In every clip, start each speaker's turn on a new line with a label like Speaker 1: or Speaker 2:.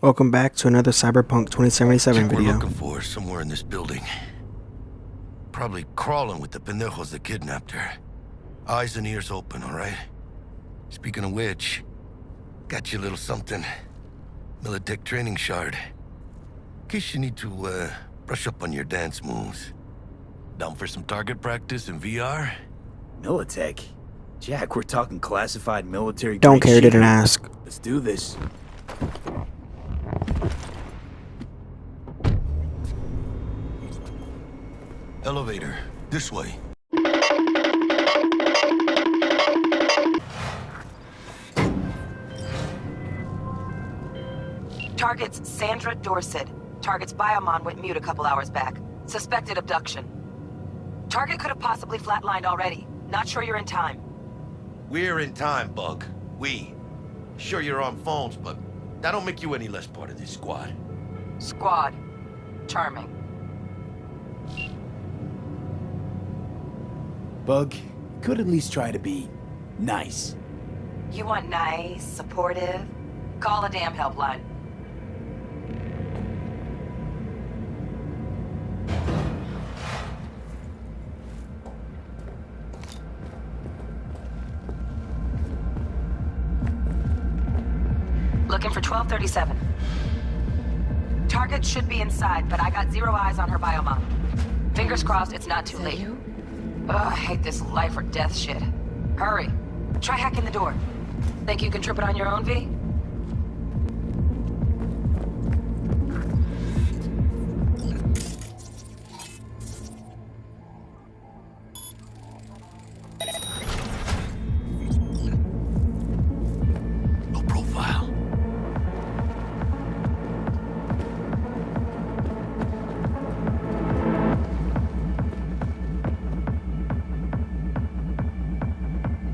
Speaker 1: Welcome back to another Cyberpunk 2077 video.
Speaker 2: We're looking for somewhere in this building. Probably crawling with the pendejos that kidnapped her. Eyes and ears open, alright? Speaking of which, got you a little something. Militech training shard. In case you need to, brush up on your dance moves. Down for some target practice in VR?
Speaker 3: Militech? Jack, we're talking classified military.
Speaker 1: Don't care, didn't ask.
Speaker 3: Let's do this.
Speaker 2: Elevator, this way.
Speaker 4: Target's Sandra Dorset. Target's biomon went mute a couple hours back. Suspected abduction. Target could have possibly flatlined already. Not sure you're in time.
Speaker 2: We're in time, Bug. We. Sure you're on phones, but that don't make you any less part of this squad.
Speaker 4: Squad. Charming.
Speaker 3: Bug, could at least try to be nice.
Speaker 4: You want nice, supportive? Call a damn helpline. Looking for 1237. Target should be inside, but I got zero eyes on her biomon. Fingers crossed it's not too late. Ugh, I hate this life or death shit. Hurry. Try hacking the door. Think you can trip it on your own, V?
Speaker 2: No profile.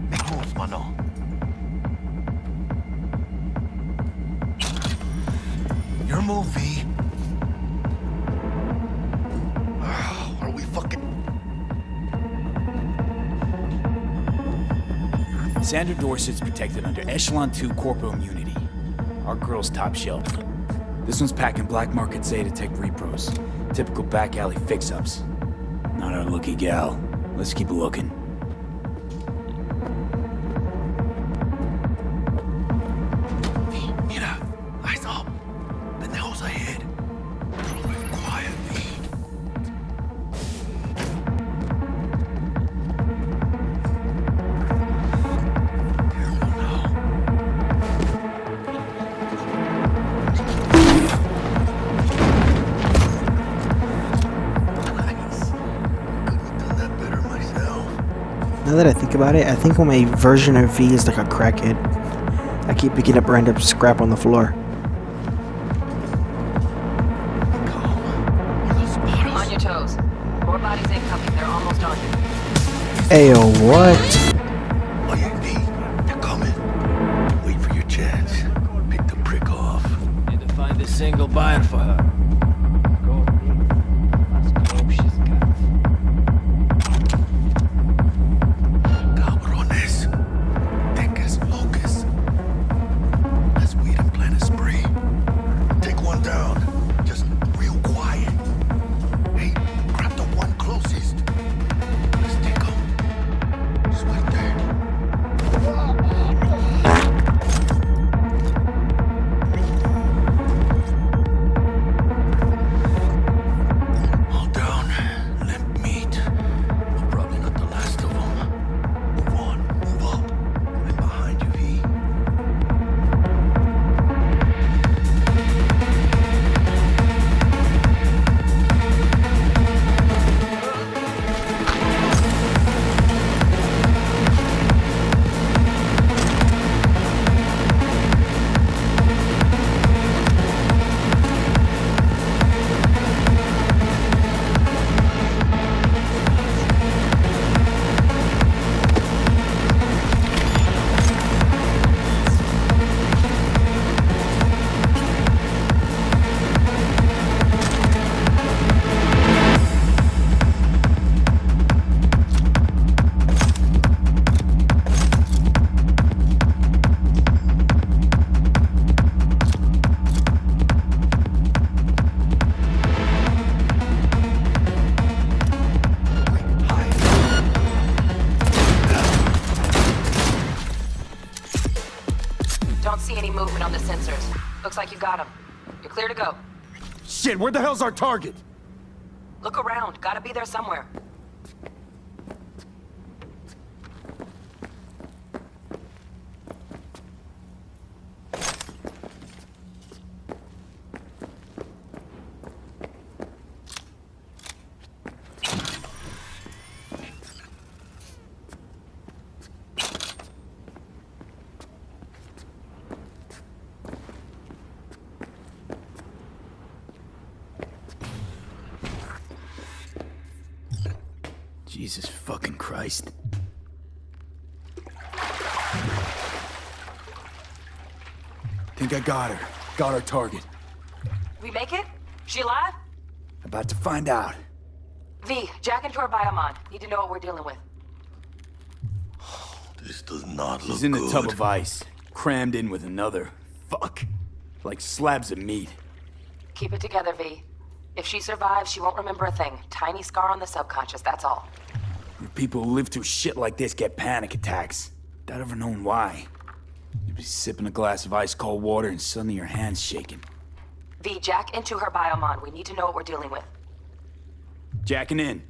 Speaker 2: Vamos, mano. Your move, V. Are we fucking...
Speaker 3: Sandra Dorset's protected under Echelon 2 corporal immunity. Our girl's top shelf. This one's packing black market Zeta-Tech repros. Typical back alley fix-ups. Not our lucky gal. Let's keep looking.
Speaker 2: V, mira. Eyes up. Pendejos ahead. Quiet, V. Careful now. Nice. Couldn't have done that better myself.
Speaker 1: Now that I think about it, I think my version of V is like a crackhead. I keep picking up random scrap on the floor.
Speaker 2: Are those bottles?
Speaker 4: On your toes. More bodies incoming. They're almost on you.
Speaker 1: Ayo, what?
Speaker 2: Oh yeah, V. They're coming. Wait for your chance. Pick the prick off.
Speaker 5: Need to find a single buyer for her. Go. Let's hope she's got
Speaker 2: Cabrones. Tecas locas. Let's weed and plan a spree. Take one down. Just real quiet. Hey, grab the one closest. Let's take him. Just right there.
Speaker 4: Looks like you got him. You're clear to go.
Speaker 3: Shit, where the hell's our target?
Speaker 4: Look around. Gotta be there somewhere.
Speaker 3: Jesus fucking Christ. Think I got her. Got our target.
Speaker 4: We make it? She alive?
Speaker 3: About to find out.
Speaker 4: V, jack into her biomon. Need to know what we're dealing with.
Speaker 2: This does not look good.
Speaker 3: She's in the tub of ice, crammed in with another. Fuck. Like slabs of meat.
Speaker 4: Keep it together, V. If she survives, she won't remember a thing. Tiny scar on the subconscious, that's all.
Speaker 3: People who live through shit like this get panic attacks. Without ever knowing why. You'd be sipping a glass of ice-cold water and suddenly your hand's shaking.
Speaker 4: V, jack into her biomon. We need to know what we're dealing with.
Speaker 3: Jacking in.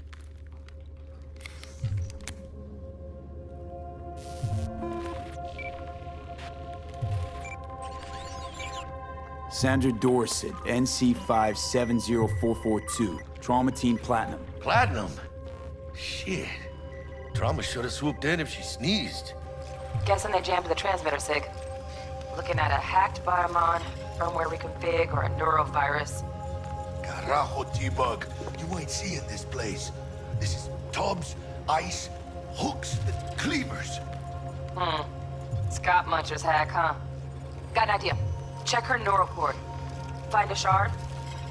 Speaker 3: Sandra Dorset, NC570442. Trauma Team Platinum.
Speaker 2: Platinum? Shit. Trauma should have swooped in if she sneezed.
Speaker 4: Guessing they jammed the transmitter, Sig. Looking at a hacked biomon, firmware reconfig, or a neurovirus.
Speaker 2: Carajo, T-Bug. You ain't seeing this place. This is tubs, ice, hooks, and cleavers.
Speaker 4: Scott Muncher's hack, huh? Got an idea. Check her neural cord. Find a shard?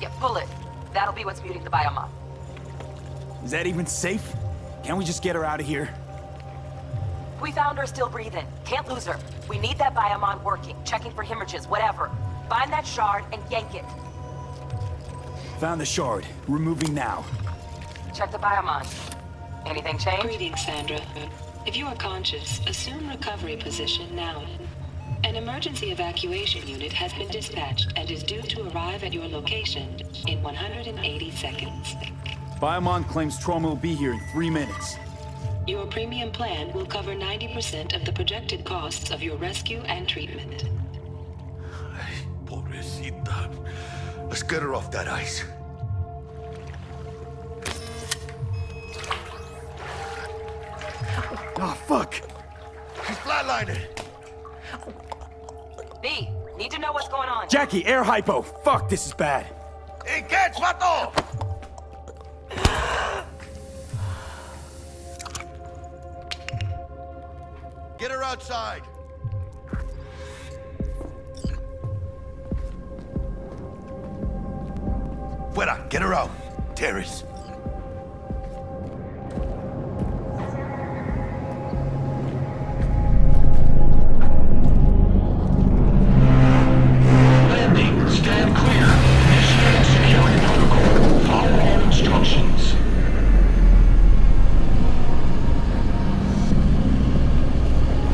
Speaker 4: Yeah, pull it. That'll be what's muting the biomon.
Speaker 3: Is that even safe? Can't we just get her out of here?
Speaker 4: We found her still breathing. Can't lose her. We need that biomon working, checking for hemorrhages, whatever. Find that shard and yank it.
Speaker 3: Found the shard. Removing now.
Speaker 4: Check the biomon. Anything change?
Speaker 6: Greetings, Sandra. If you are conscious, assume recovery position now. An emergency evacuation unit has been dispatched and is due to arrive at your location in 180 seconds.
Speaker 3: Biomon claims trauma will be here in 3 minutes.
Speaker 6: Your premium plan will cover 90% of the projected costs of your rescue and treatment.
Speaker 2: Ay, pobrecita. Let's get her off that ice.
Speaker 3: Oh, fuck!
Speaker 2: She's flatlining.
Speaker 4: B, need to know what's going on.
Speaker 3: Jackie, air hypo! Fuck, this is bad.
Speaker 2: Hey, catch, vato! Get her outside. Fuera, get her out. Terrace.
Speaker 7: Landing, stand clear. Initiate security protocol. Follow all instructions.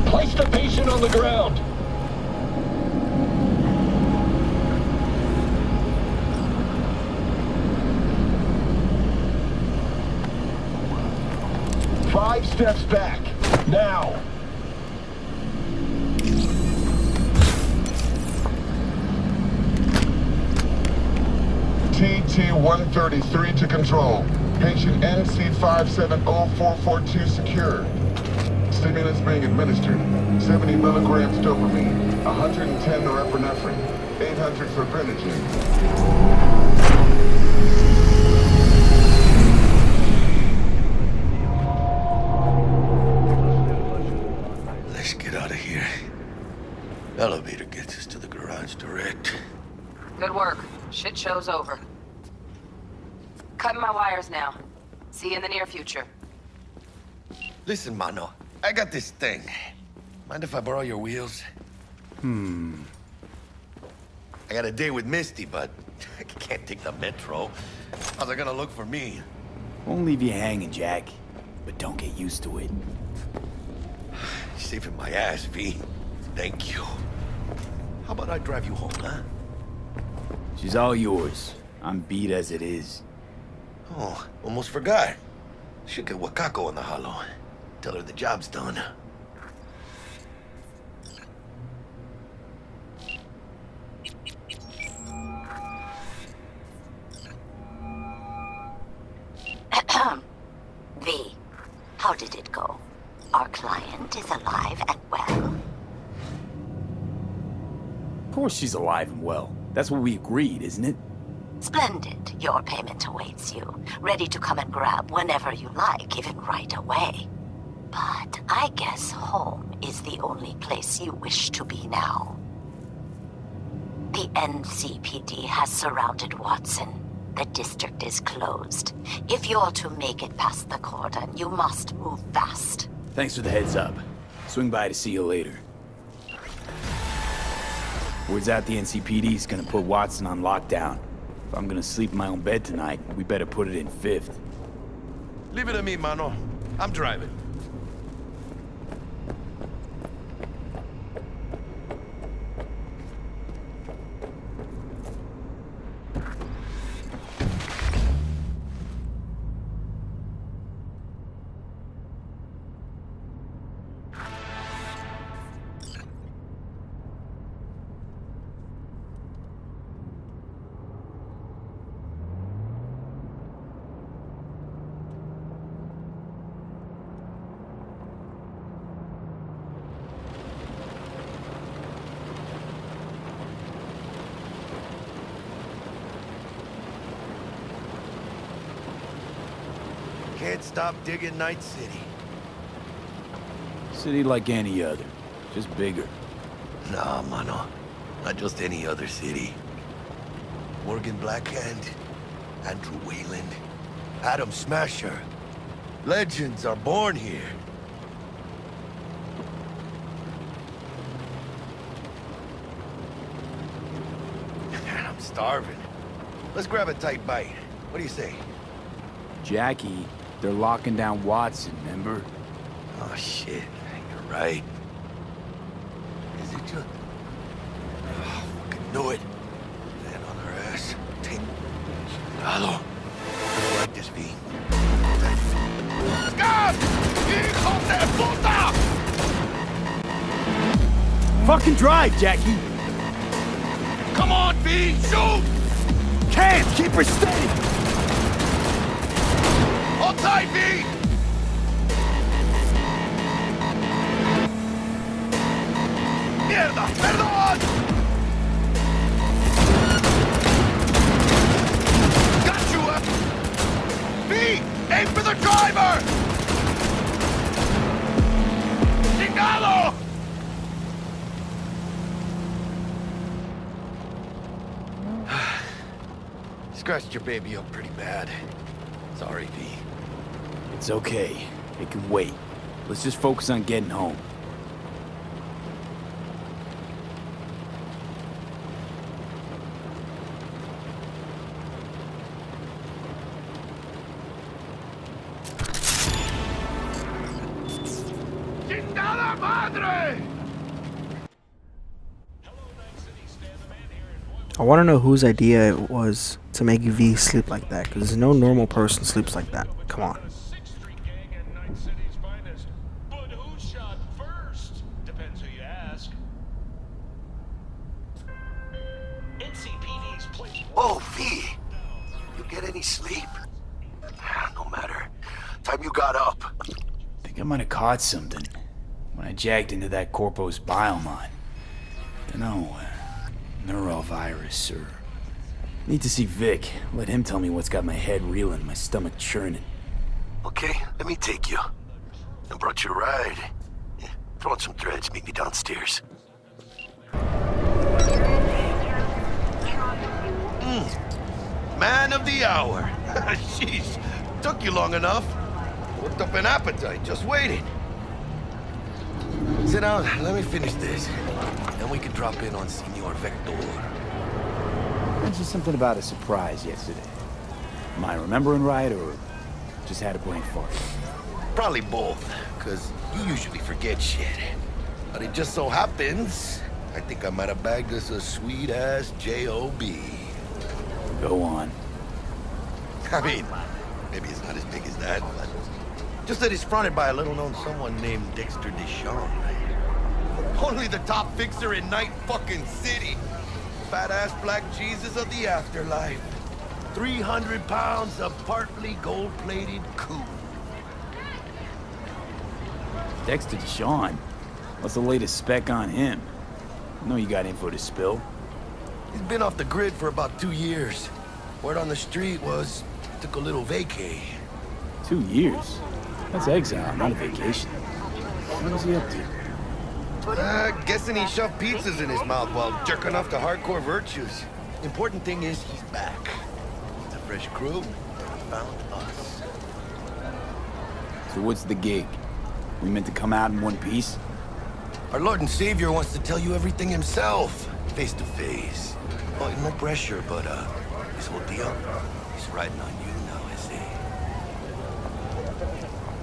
Speaker 7: Place the patient on the ground. Five steps back. Now.
Speaker 8: TT-133 to control. Patient NC570442 secured. Stimulants being administered. 70 milligrams dopamine, 110 norepinephrine, 800 fibrinogen.
Speaker 2: Let's get out of here. Elevator gets us to the garage direct.
Speaker 4: Good work. Shit show's over. Cutting my wires now. See you in the near future.
Speaker 2: Listen, mano. I got this thing. Mind if I borrow your wheels? I got a day with Misty, but I can't take the metro. How's they gonna look for me?
Speaker 3: Won't leave you hanging, Jack. But don't get used to it.
Speaker 2: Saving my ass, V. Thank you. How about I drive you home, huh?
Speaker 3: She's all yours. I'm beat as it is.
Speaker 2: Oh, almost forgot. Should get Wakako on the holo. Tell her the job's done.
Speaker 9: V, how did it go? Our client is alive and well?
Speaker 3: Of course she's alive and well. That's what we agreed, isn't it?
Speaker 9: Splendid. Your payment awaits you, ready to come and grab whenever you like, even right away. But I guess home is the only place you wish to be now. The NCPD has surrounded Watson. The district is closed. If you're to make it past the cordon, you must move fast.
Speaker 3: Thanks for the heads up. Swing by to see you later. Word's out the NCPD's gonna put Watson on lockdown. If I'm gonna sleep in my own bed tonight, we better put it in 5th.
Speaker 2: Leave it to me, mano. I'm driving. Can't stop digging Night City.
Speaker 3: City like any other, just bigger.
Speaker 2: Nah, mano. Not just any other city. Morgan Blackhand, Andrew Wayland, Adam Smasher. Legends are born here. I'm starving. Let's grab a tight bite. What do you say?
Speaker 3: Jackie, they're locking down Watson, remember?
Speaker 2: Oh, shit. You're right. Is it just... Oh, fucking knew it. Man on her ass. Take... Hello. I don't like this, V. Scab! Hijo de puta!
Speaker 3: Fucking drive, Jackie!
Speaker 2: Come on, V! Shoot!
Speaker 3: Can't! Keep her steady!
Speaker 2: Hold tight, V! Mierda! Perdón! Got you up! V! Aim for the driver! Chingado! Scratched your baby up pretty bad. Sorry, V.
Speaker 3: It's okay. It can wait. Let's just focus on getting home.
Speaker 2: Chingada madre!
Speaker 1: I want to know whose idea it was to make V sleep like that, because no normal person sleeps like that. Come on.
Speaker 2: Oh, V! You get any sleep? No matter. Time you got up.
Speaker 3: Think I might have caught something when I jagged into that Corpo's biomon. Dunno, neurovirus or... Need to see Vic. Let him tell me what's got my head reeling, my stomach churning.
Speaker 2: Okay, let me take you. I brought you a ride. Yeah, throw on some threads, meet me downstairs. Man of the hour. Jeez, took you long enough. Worked up an appetite, just waiting. Sit down, let me finish this. Then we can drop in on Senor Vector.
Speaker 3: Mentioned something about a surprise yesterday. Am I remembering right, or just had a brain fart?
Speaker 2: Probably both, because you usually forget shit. But it just so happens, I think I might have bagged us a sweet-ass J.O.B.
Speaker 3: Go on.
Speaker 2: I mean, maybe it's not as big as that, but just that he's fronted by a little-known someone named Dexter Deshawn. Only the top fixer in Night fucking City. Fat-ass black Jesus of the afterlife. 300 pounds of partly gold-plated cool.
Speaker 3: Dexter Deshawn. What's the latest spec on him? I know you got info to spill.
Speaker 2: He's been off the grid for about 2 years. Word on the street was took a little vacay.
Speaker 3: 2 years? That's exile, not a vacation. What was he up to?
Speaker 2: Guessing he shoved pizzas in his mouth while jerking off to hardcore virtues. Important thing is he's back. It's a fresh crew. He found us.
Speaker 3: So what's the gig? We meant to come out in one piece?
Speaker 2: Our Lord and Savior wants to tell you everything himself, face to face. Oh, no pressure, but this whole deal, he's riding on you now, I say.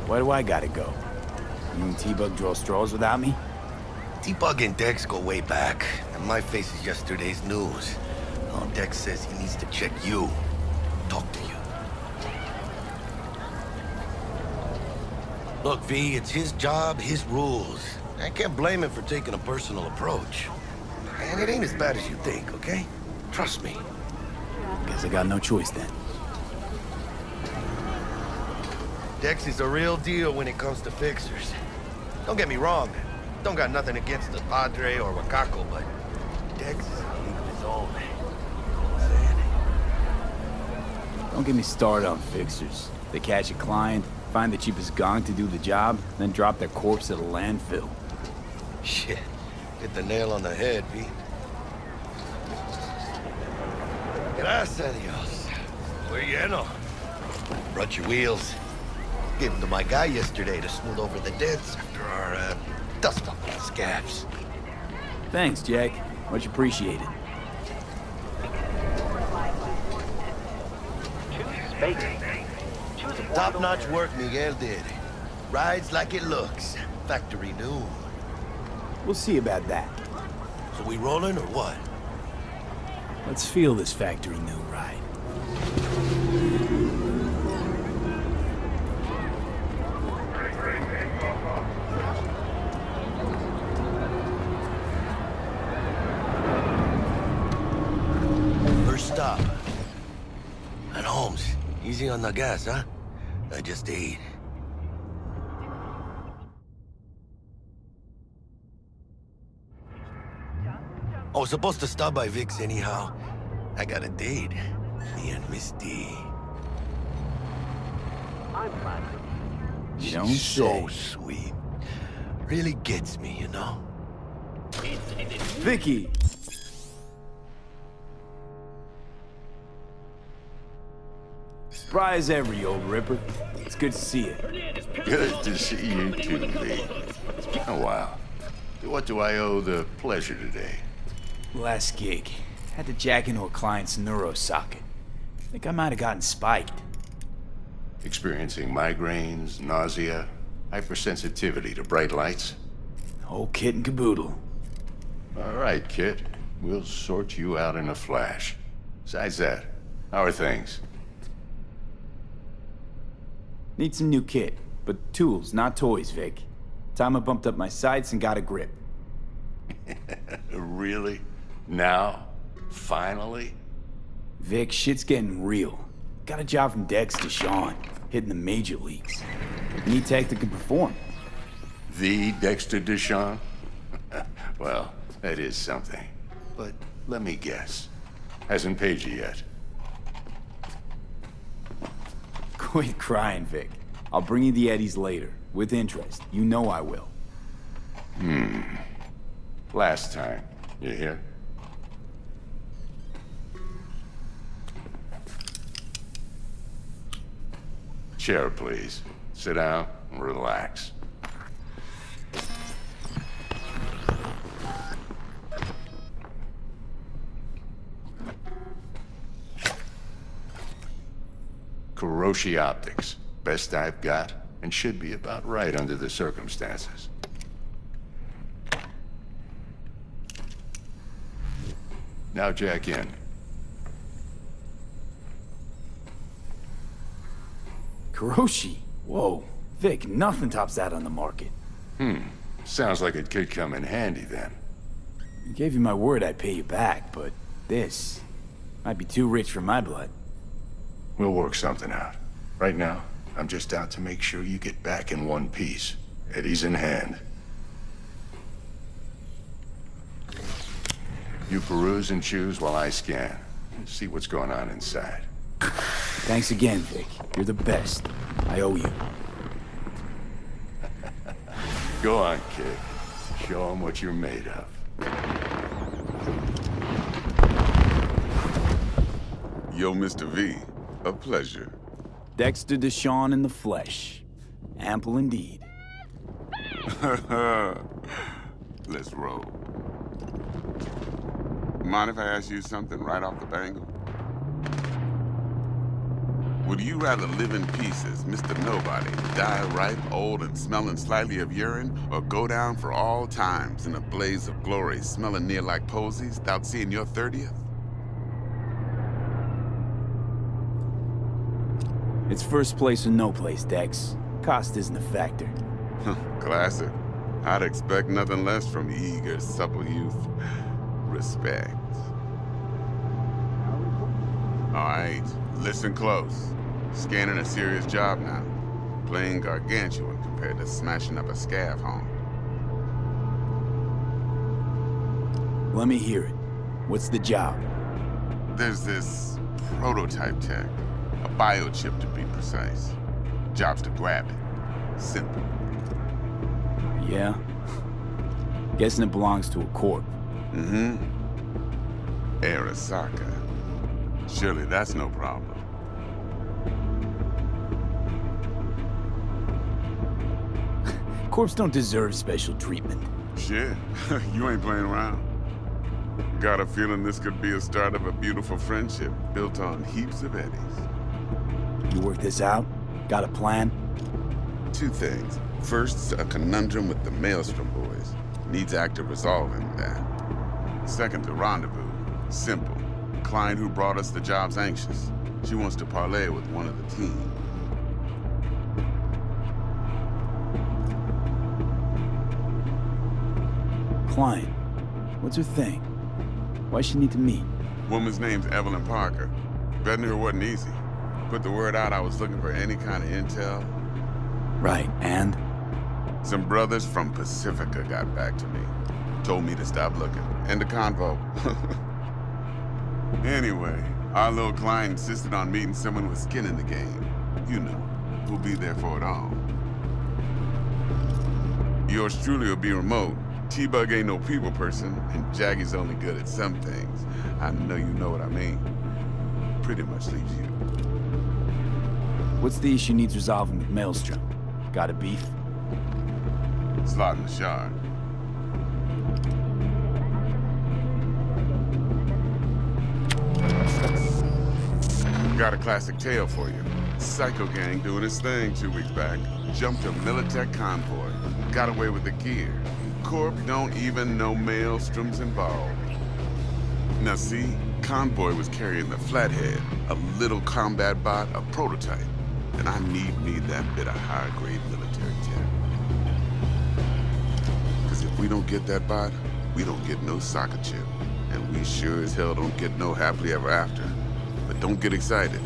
Speaker 3: Why do I gotta go? You and T-Bug draw straws without me?
Speaker 2: T-Bug and Dex go way back, and my face is yesterday's news. Oh, Dex says he needs to check you, talk to you. Look, V, it's his job, his rules. I can't blame him for taking a personal approach. And it ain't as bad as you think, okay? Trust me.
Speaker 3: Guess I got no choice then.
Speaker 2: Dex is a real deal when it comes to fixers. Don't get me wrong. Don't got nothing against the Padre or Wakako, but Dex is a league of his own.
Speaker 3: Don't get me started on fixers. They catch a client, find the cheapest gong to do the job, then drop their corpse at a landfill.
Speaker 2: Shit. Hit the nail on the head, V. Gracias a Dios. We're lleno. Brought your wheels. Gave them to my guy yesterday to smooth over the dents after our, dust up on scabs.
Speaker 3: Thanks, Jack. Much appreciated.
Speaker 2: Top-notch work Miguel did. Rides like it looks. Factory new.
Speaker 3: We'll see about that.
Speaker 2: So we rolling or what?
Speaker 3: Let's feel this factory new ride.
Speaker 2: First stop. At Holmes. Easy on the gas, huh? I just ate. I was supposed to stop by Vic's anyhow. I got a date. Me and Miss D.
Speaker 3: You don't
Speaker 2: She's so
Speaker 3: say.
Speaker 2: sweet. Really gets me, you know?
Speaker 3: Vicky! Spry as ever, you old ripper. It's good to see you.
Speaker 10: Good to see you too, Lee. It's been a while. What do I owe the pleasure today?
Speaker 3: Last gig. Had to jack into a client's neuro socket. Think I might have gotten spiked.
Speaker 10: Experiencing migraines, nausea, hypersensitivity to bright lights?
Speaker 3: Whole kit and caboodle.
Speaker 10: All right, kid. We'll sort you out in a flash. Besides that, how are things?
Speaker 3: Need some new kit, but tools, not toys, Vic. Time I bumped up my sights and got a grip.
Speaker 10: Really? Now? Finally?
Speaker 3: Vic, shit's getting real. Got a job from Dex to Sean, hitting the major leagues. Need tech that can perform.
Speaker 10: The Dexter Deshawn? Well, that is something. But let me guess. Hasn't paid you yet.
Speaker 3: Quit crying, Vic. I'll bring you the eddies later, with interest. You know I will.
Speaker 10: Last time. You hear? Chair, please. Sit down and relax. Kuroshi Optics. Best I've got, and should be about right under the circumstances. Now jack in.
Speaker 3: Kuroshi? Whoa. Vic, nothing tops that on the market.
Speaker 10: Sounds like it could come in handy then.
Speaker 3: I gave you my word I'd pay you back, but this might be too rich for my blood.
Speaker 10: We'll work something out. Right now, I'm just out to make sure you get back in one piece. Eddie's in hand. You peruse and choose while I scan. See what's going on inside.
Speaker 3: Thanks again, Vic. You're the best. I owe you.
Speaker 10: Go on, kid. Show 'em what you're made of.
Speaker 11: Yo, Mr. V. A pleasure.
Speaker 3: Dexter Deshawn in the flesh. Ample indeed.
Speaker 11: Let's roll. Mind if I ask you something right off the bangle? Would you rather live in pieces, Mr. Nobody, die ripe, old, and smelling slightly of urine, or go down for all times in a blaze of glory, smelling near like posies, without seeing your 30th?
Speaker 3: It's first place or no place, Dex. Cost isn't a factor.
Speaker 11: Classic. I'd expect nothing less from eager, supple youth. Respect. All right, listen close. Scanning a serious job now. Playing gargantuan compared to smashing up a scav home.
Speaker 3: Let me hear it. What's the job?
Speaker 11: There's this prototype tech. A biochip to be precise. Job's to grab it. Simple.
Speaker 3: Yeah? Guessing it belongs to a corp.
Speaker 11: Mm-hmm. Arasaka. Surely that's no problem.
Speaker 3: Corps don't deserve special treatment.
Speaker 11: Shit, you ain't playing around. Got a feeling this could be a start of a beautiful friendship built on heaps of eddies.
Speaker 3: You work this out? Got a plan?
Speaker 11: Two things. First, a conundrum with the Maelstrom boys. Needs active resolving that. Second, a rendezvous. Simple. Client who brought us the job's anxious. She wants to parlay with one of the team.
Speaker 3: Client. What's her thing? Why she need to meet?
Speaker 11: Woman's name's Evelyn Parker. Betting her wasn't easy. Put the word out I was looking for any kind of intel.
Speaker 3: Right, and?
Speaker 11: Some brothers from Pacifica got back to me. Told me to stop looking. End of convo. Anyway, our little client insisted on meeting someone with skin in the game. You know, who'll be there for it all. Yours truly will be remote. T-Bug ain't no people person, and Jaggy's only good at some things. I know you know what I mean. Pretty much leaves you.
Speaker 3: What's the issue needs resolving with Maelstrom? Got a beef?
Speaker 11: Slot in the shard. Got a classic tale for you. Psycho gang doing his thing 2 weeks back. Jumped a Militech convoy. Got away with the gear. Corp don't even know Maelstrom's involved. Now see, convoy was carrying the Flathead, a little combat bot, a prototype. And I need that bit of high-grade military tech. Because if we don't get that bot, we don't get no soccer chip. And we sure as hell don't get no happily ever after. But don't get excited.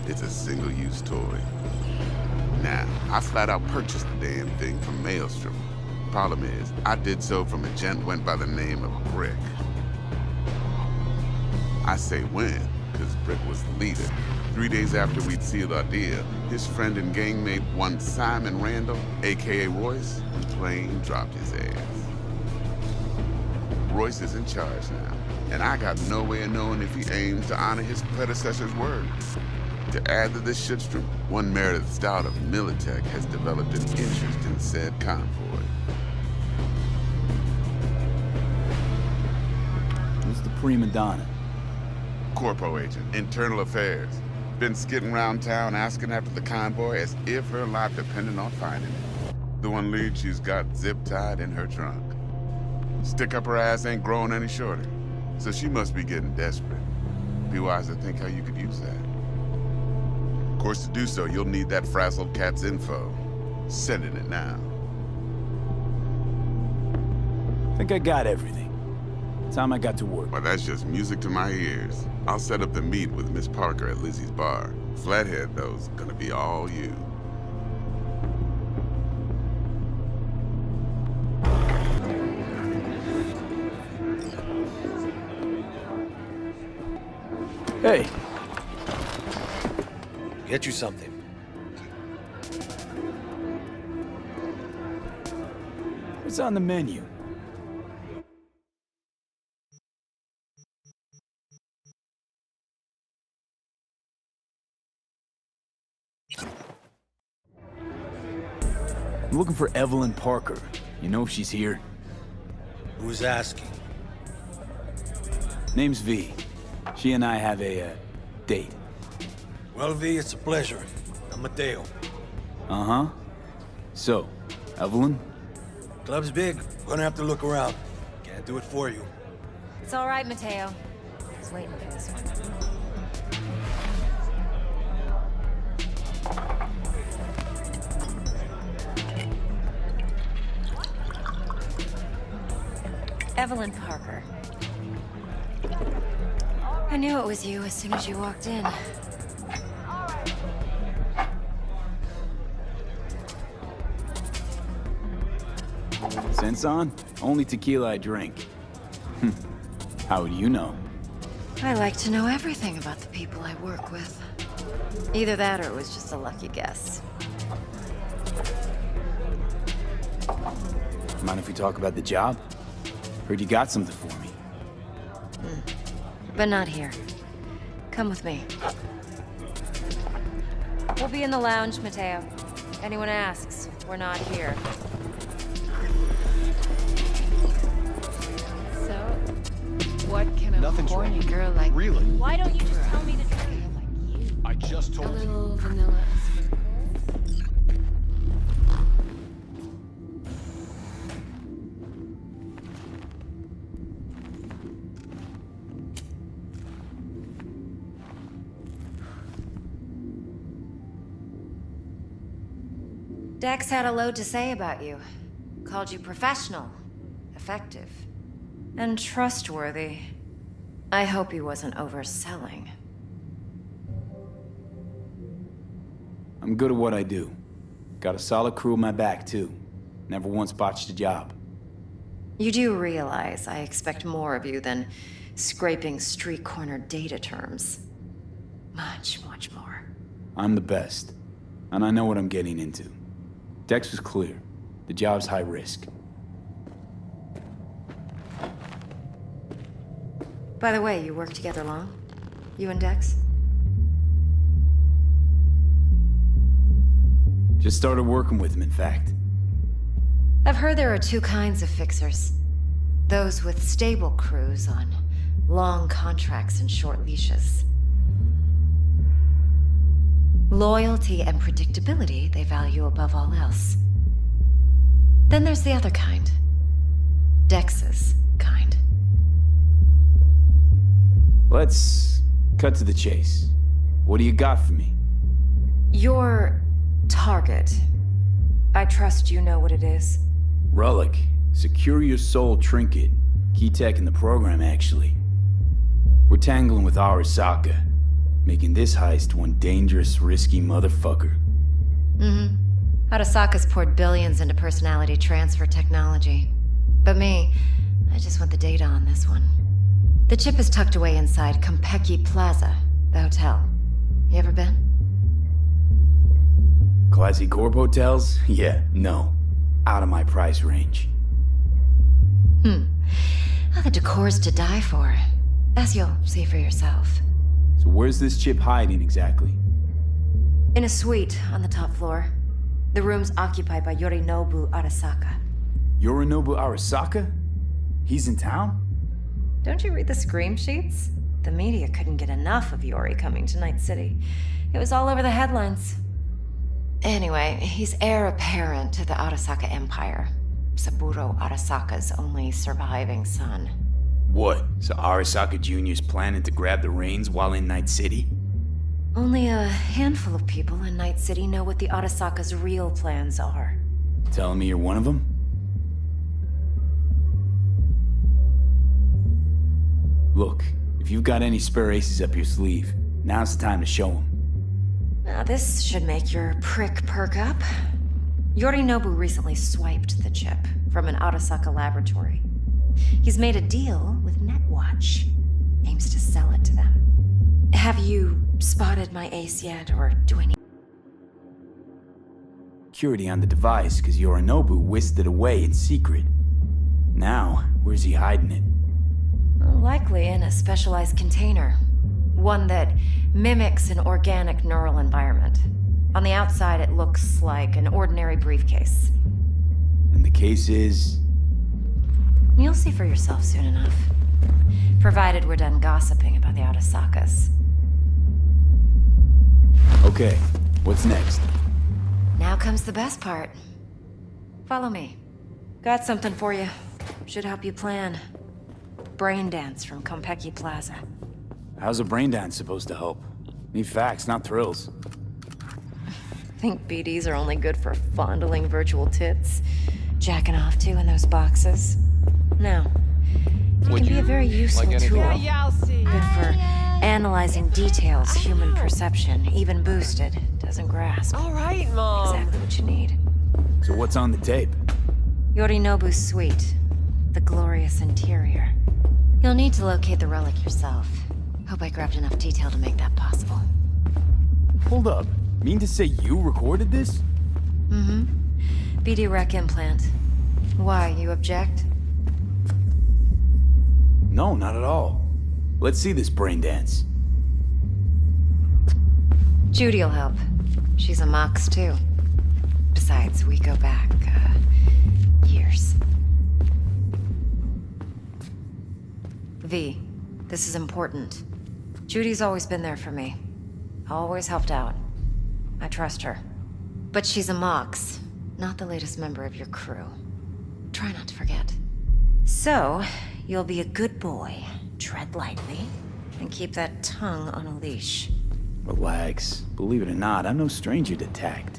Speaker 11: It's a single-use toy. Now, I flat out purchased the damn thing from Maelstrom. Problem is, I did so from a gent went by the name of Brick. I say when, because Brick was the leader. 3 days after we'd sealed our deal, his friend and gangmate, one Simon Randall, a.k.a. Royce, plain dropped his ass. Royce is in charge now, and I got no way of knowing if he aims to honor his predecessor's word. To add to this shitstorm, one Meredith Stout of Militech has developed an interest in said convoy.
Speaker 3: Who's the prima donna?
Speaker 11: Corpo agent, internal affairs. Been skidding around town asking after the convoy as if her life depended on finding it. The one lead she's got zip-tied in her trunk. Stick up her ass ain't growing any shorter, so she must be getting desperate. Be wise to think how you could use that. course, to do so, you'll need that frazzled cat's info. Sending it now.
Speaker 3: Think I got everything. Time I got to work.
Speaker 11: Well, that's just music to my ears. I'll set up the meet with Miss Parker at Lizzie's bar. Flathead, though's gonna be all you.
Speaker 3: Hey.
Speaker 5: Get you something.
Speaker 3: What's on the menu? I'm looking for Evelyn Parker. You know if she's here?
Speaker 5: Who's asking?
Speaker 3: Name's V. She and I have a, date.
Speaker 5: Well, V, it's a pleasure. I'm Mateo.
Speaker 3: Uh-huh. So, Evelyn?
Speaker 5: Club's big. Gonna have to look around. Can't do it for you.
Speaker 12: It's all right, Mateo. I was waiting for this one. Evelyn Parker. I knew it was you as soon as you walked in.
Speaker 3: Sense on? Only tequila I drink. How would you know?
Speaker 12: I like to know everything about the people I work with. Either that or it was just a lucky guess.
Speaker 3: Mind if we talk about the job? Heard you got something for me.
Speaker 12: But not here. Come with me. We'll be in the lounge, Mateo. Anyone asks, we're not here. So, what can a horny girl like
Speaker 7: Really?
Speaker 12: Why don't you just tell me the truth?
Speaker 7: I just
Speaker 12: A
Speaker 7: told you.
Speaker 12: little vanilla. Dex had a load to say about you. Called you professional, effective, and trustworthy. I hope he wasn't overselling.
Speaker 3: I'm good at what I do. Got a solid crew on my back, too. Never once botched a job.
Speaker 12: You do realize I expect more of you than scraping street corner data terms. Much, much more.
Speaker 3: I'm the best, and I know what I'm getting into. Dex was clear. The job's high risk.
Speaker 12: By the way, you work together long? You and Dex?
Speaker 3: Just started working with him, in fact.
Speaker 12: I've heard there are two kinds of fixers. Those with stable crews on long contracts and short leashes. Loyalty and predictability they value above all else. Then there's the other kind. Dex's kind.
Speaker 3: Let's cut to the chase. What do you got for me?
Speaker 12: Your target. I trust you know what it is.
Speaker 3: Relic. Secure your soul trinket. Key tech in the program, actually. We're tangling with Arasaka, making this heist one dangerous, risky motherfucker.
Speaker 12: Mm-hmm. Arasaka's poured billions into personality transfer technology. But me, I just want the data on this one. The chip is tucked away inside Compeki Plaza, the hotel. You ever been?
Speaker 3: Classy corp hotels? Yeah, no. Out of my price range.
Speaker 12: Well, the decor's to die for, as you'll see for yourself.
Speaker 3: So where's this chip hiding exactly?
Speaker 12: In a suite on the top floor. The room's occupied by Yorinobu Arasaka.
Speaker 3: Yorinobu Arasaka? He's in town?
Speaker 12: Don't you read the scream sheets? The media couldn't get enough of Yori coming to Night City. It was all over the headlines. Anyway, he's heir apparent to the Arasaka Empire. Saburo Arasaka's only surviving son.
Speaker 3: What? So Arasaka Jr.'s planning to grab the reins while in Night City?
Speaker 12: Only a handful of people in Night City know what the Arasaka's real plans are.
Speaker 3: Telling me you're one of them? Look, if you've got any spare aces up your sleeve, now's the time to show them.
Speaker 12: Now this should make your prick perk up. Yorinobu recently swiped the chip from an Arasaka laboratory. He's made a deal with Netwatch. Aims to sell it to them. Have you spotted my ace yet, or do I need
Speaker 3: Security on the device, because Yorinobu whisked it away in secret. Now, where's he hiding it?
Speaker 12: Likely in a specialized container. One that mimics an organic neural environment. On the outside, it looks like an ordinary briefcase.
Speaker 3: And the case is...
Speaker 12: You'll see for yourself soon enough. Provided we're done gossiping about the Arasakas.
Speaker 3: Okay, what's next?
Speaker 12: Now comes the best part. Follow me. Got something for you. Should help you plan. Brain dance from Konpeki Plaza.
Speaker 3: How's a brain dance supposed to help? Need facts, not thrills.
Speaker 12: Think BDs are only good for fondling virtual tits? Jacking off to in those boxes? No. It can be a very useful tool. Good for analyzing details human perception, even boosted, doesn't grasp.
Speaker 13: All right, Mom.
Speaker 12: Exactly what you need.
Speaker 3: So what's on the tape?
Speaker 12: Yorinobu's suite. The glorious interior. You'll need to locate the relic yourself. Hope I grabbed enough detail to make that possible.
Speaker 3: Hold up. Mean to say you recorded this?
Speaker 12: Mm-hmm. BD rec implant. Why, you object?
Speaker 3: No, not at all. Let's see this brain dance.
Speaker 12: Judy'll help. She's a Mox, too. Besides, we go back, years. V, this is important. Judy's always been there for me. Always helped out. I trust her. But she's a Mox, not the latest member of your crew. Try not to forget. So, you'll be a good boy, tread lightly, and keep that tongue on a leash.
Speaker 3: Relax. Believe it or not, I'm no stranger to tact.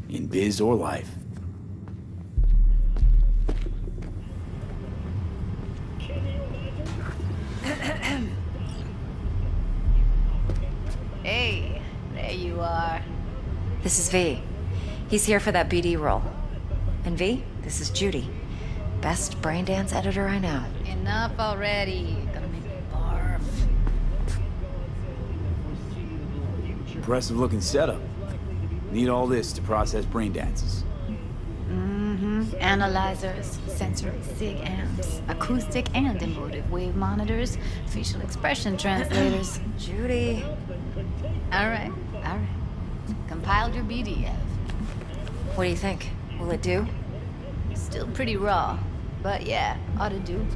Speaker 3: In biz or life.
Speaker 14: Hey, there you are.
Speaker 12: This is V. He's here for that BD role. And V, this is Judy. Best brain dance editor I know.
Speaker 14: Enough already. Gonna make me barf.
Speaker 3: Impressive looking setup. Need all this to process brain dances.
Speaker 14: Mm-hmm. Analyzers, sensory sig amps, acoustic and emotive wave monitors, facial expression translators.
Speaker 12: Judy.
Speaker 14: All right. Compiled your BDF.
Speaker 12: What do you think? Will it do?
Speaker 14: Still pretty raw, but yeah, ought to do.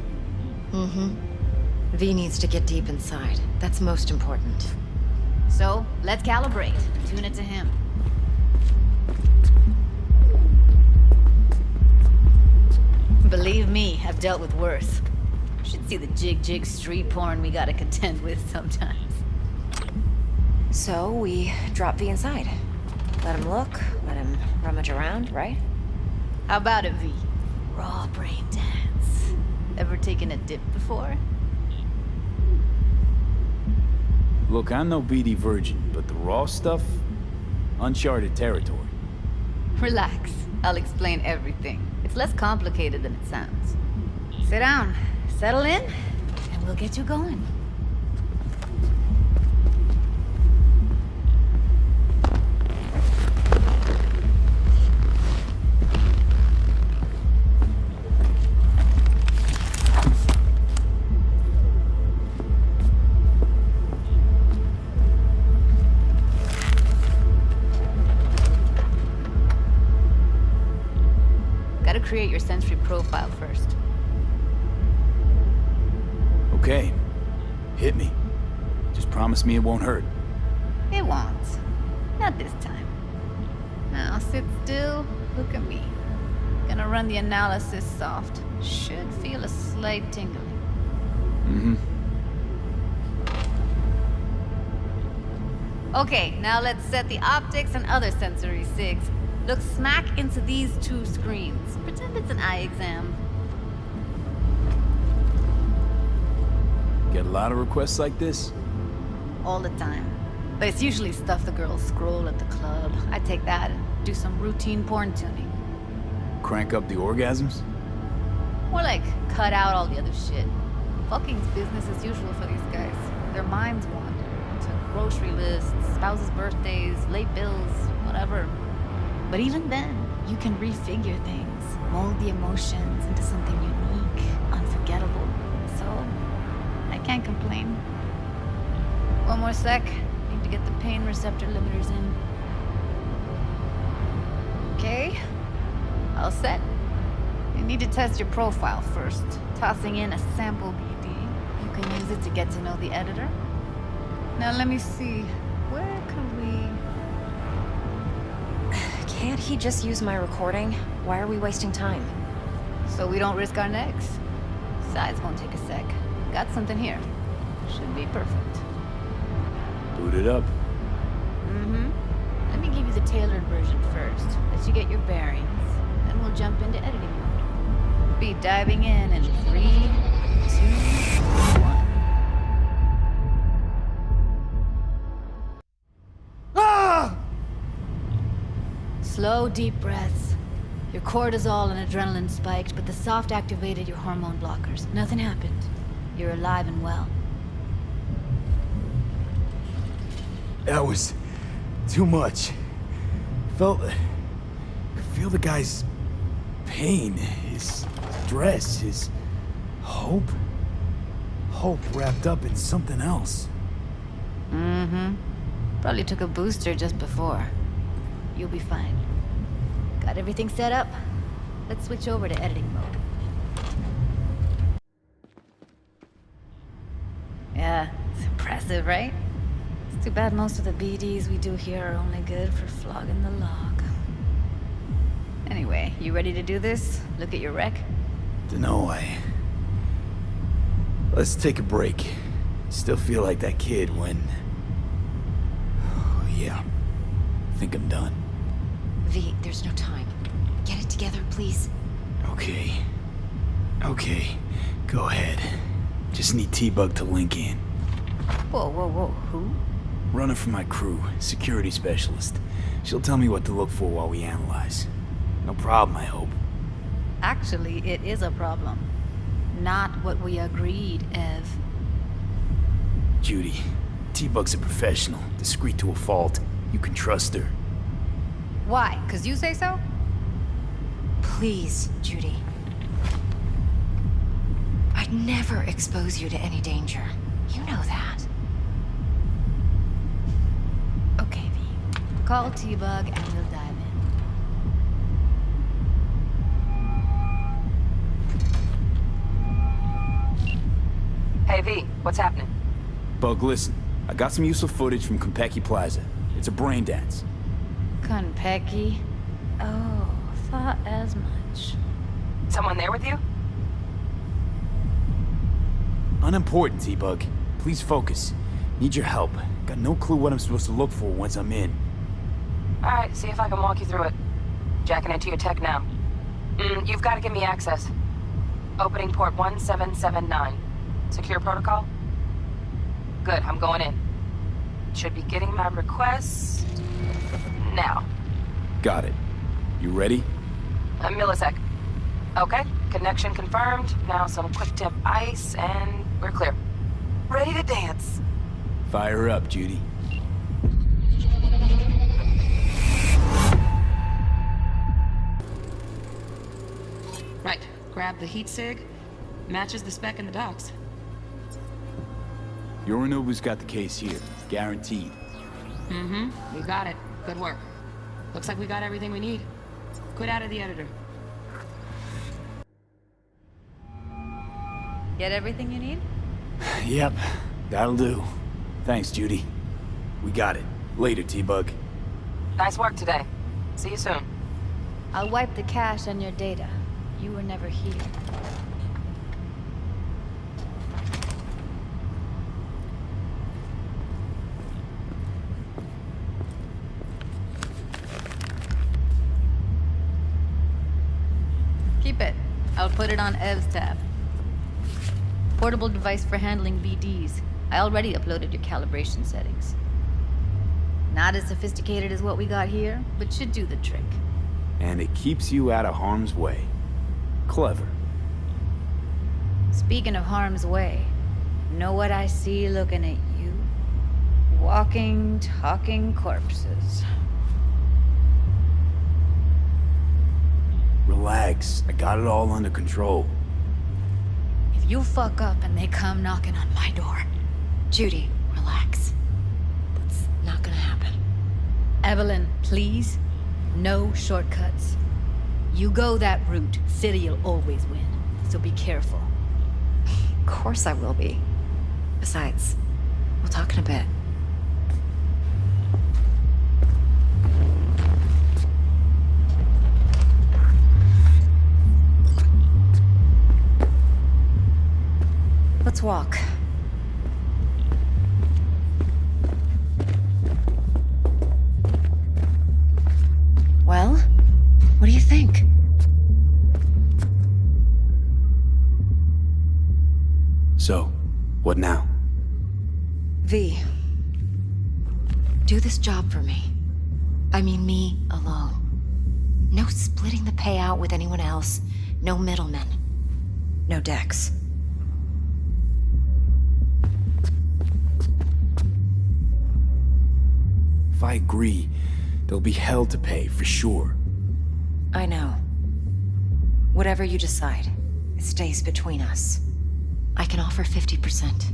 Speaker 12: Mm-hmm. V needs to get deep inside. That's most important.
Speaker 14: So, let's calibrate. Tune it to him. Believe me, I've dealt with worse. Should see the jig street porn we gotta contend with sometimes.
Speaker 12: So, we drop V inside. Let him look, let him rummage around, right?
Speaker 14: How about it, V? Raw brain dance. Ever taken a dip before?
Speaker 3: Look, I'm no BD virgin, but the raw stuff? Uncharted territory.
Speaker 14: Relax. I'll explain everything. It's less complicated than it sounds. Sit down, settle in, and we'll get you going. Create your sensory profile first.
Speaker 3: Okay. Hit me. Just promise me it won't hurt.
Speaker 14: It won't. Not this time. Now sit still, look at me. Gonna run the analysis soft. Should feel a slight tingling.
Speaker 3: Mm-hmm.
Speaker 14: Okay, now let's set the optics and other sensory SIGs. Look smack into these two screens. Pretend it's an eye exam.
Speaker 3: Get a lot of requests like this?
Speaker 14: All the time. But it's usually stuff the girls scroll at the club. I take that and do some routine porn tuning.
Speaker 3: Crank up the orgasms?
Speaker 14: More like cut out all the other shit. Fucking's business as usual for these guys. Their minds wander to grocery lists, spouses' birthdays, late bills, whatever. But even then, you can refigure things, mold the emotions into something unique, unforgettable. So, I can't complain. One more sec. Need to get the pain receptor limiters in. Okay. All set. You need to test your profile first. Tossing in a sample BD. You can use it to get to know the editor. Now let me see. Where can we...
Speaker 12: Can't he just use my recording? Why are we wasting time?
Speaker 14: So we don't risk our necks. Besides, won't take a sec. Got something here. Should be perfect.
Speaker 3: Boot it up.
Speaker 14: Mm-hmm. Let me give you the tailored version first. Let you get your bearings. Then we'll jump into editing mode. Be diving in 3, 2, 1.
Speaker 3: Ah!
Speaker 14: Slow, deep breaths. Your cortisol and adrenaline spiked, but the soft activated your hormone blockers. Nothing happened. You're alive and well.
Speaker 3: That was too much. I feel the guy's pain, his stress, his hope. Hope wrapped up in something else.
Speaker 14: Mm-hmm. Probably took a booster just before. You'll be fine. Got everything set up? Let's switch over to editing mode. Yeah, it's impressive, right? It's too bad most of the BDs we do here are only good for flogging the log. Anyway, you ready to do this? Look at your rec?
Speaker 3: Dunno, Let's take a break. Still feel like that kid when... Oh, yeah. I think I'm done.
Speaker 12: V, there's no time. Get it together, please.
Speaker 3: Okay. Okay. Go ahead. Just need T-Bug to link in.
Speaker 14: Whoa, whoa, whoa. Who?
Speaker 3: Runner for my crew. Security specialist. She'll tell me what to look for while we analyze. No problem, I hope.
Speaker 14: Actually, it is a problem. Not what we agreed, Ev.
Speaker 3: Judy, T-Bug's a professional, discreet to a fault. You can trust her.
Speaker 14: Why? 'Cause you say so?
Speaker 12: Please, Judy. I'd never expose you to any danger. You know that.
Speaker 14: Okay, V. Call T-Bug and we'll dive in.
Speaker 4: Hey, V, what's happening?
Speaker 3: Bug, listen. I got some useful footage from Konpeki Plaza. It's a brain dance.
Speaker 14: Konpeki? Oh, thought as much.
Speaker 4: Someone there with you?
Speaker 3: Unimportant, T-Bug. Please focus. Need your help. Got no clue what I'm supposed to look for once I'm in.
Speaker 4: Alright, see if I can walk you through it. Jacking into your tech now. You've got to give me access. Opening port 1779. Secure protocol? Good, I'm going in. Should be getting my request... now.
Speaker 3: Got it. You ready?
Speaker 4: A millisec. Okay, connection confirmed. Now some quick tip ice, and we're clear. Ready to dance.
Speaker 3: Fire her up, Judy.
Speaker 4: Right, grab the heat sig. Matches the spec in the docs.
Speaker 3: Yorinobu's got the case here. Guaranteed.
Speaker 4: We got it. Good work. Looks like we got everything we need. Quit out of the editor.
Speaker 14: Get everything you need?
Speaker 3: Yep, that'll do. Thanks, Judy. We got it. Later, T-Bug.
Speaker 4: Nice work today. See you soon.
Speaker 14: I'll wipe the cache on your data. You were never here. Keep it. I'll put it on Ev's tab. Portable device for handling VDs. I already uploaded your calibration settings. Not as sophisticated as what we got here, but should do the trick.
Speaker 3: And it keeps you out of harm's way. Clever.
Speaker 14: Speaking of harm's way, know what I see looking at you? Walking, talking corpses.
Speaker 3: Relax. I got it all under control.
Speaker 14: If you fuck up and they come knocking on my door...
Speaker 12: Judy, relax. That's not gonna happen.
Speaker 14: Evelyn, please. No shortcuts. You go that route, City'll always win. So be careful.
Speaker 12: Of course I will be. Besides, we'll talk in a bit. Let's walk. Well, what do you think?
Speaker 3: So, what now?
Speaker 12: V, do this job for me. I mean me alone. No splitting the payout with anyone else. No middlemen. No Dex.
Speaker 3: If I agree, there'll be hell to pay, for sure.
Speaker 12: I know. Whatever you decide, it stays between us. I can offer 50%.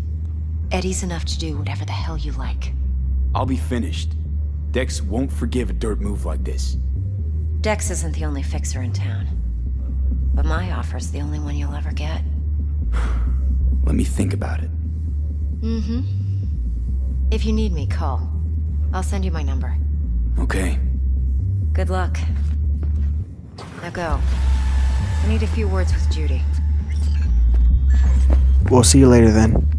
Speaker 12: Eddie's enough to do whatever the hell you like.
Speaker 3: I'll be finished. Dex won't forgive a dirt move like this.
Speaker 12: Dex isn't the only fixer in town. But my offer's the only one you'll ever get.
Speaker 3: Let me think about it.
Speaker 12: Mm-hmm. If you need me, call. I'll send you my number.
Speaker 3: Okay.
Speaker 12: Good luck. Now go. I need a few words with Judy.
Speaker 1: We'll see you later then.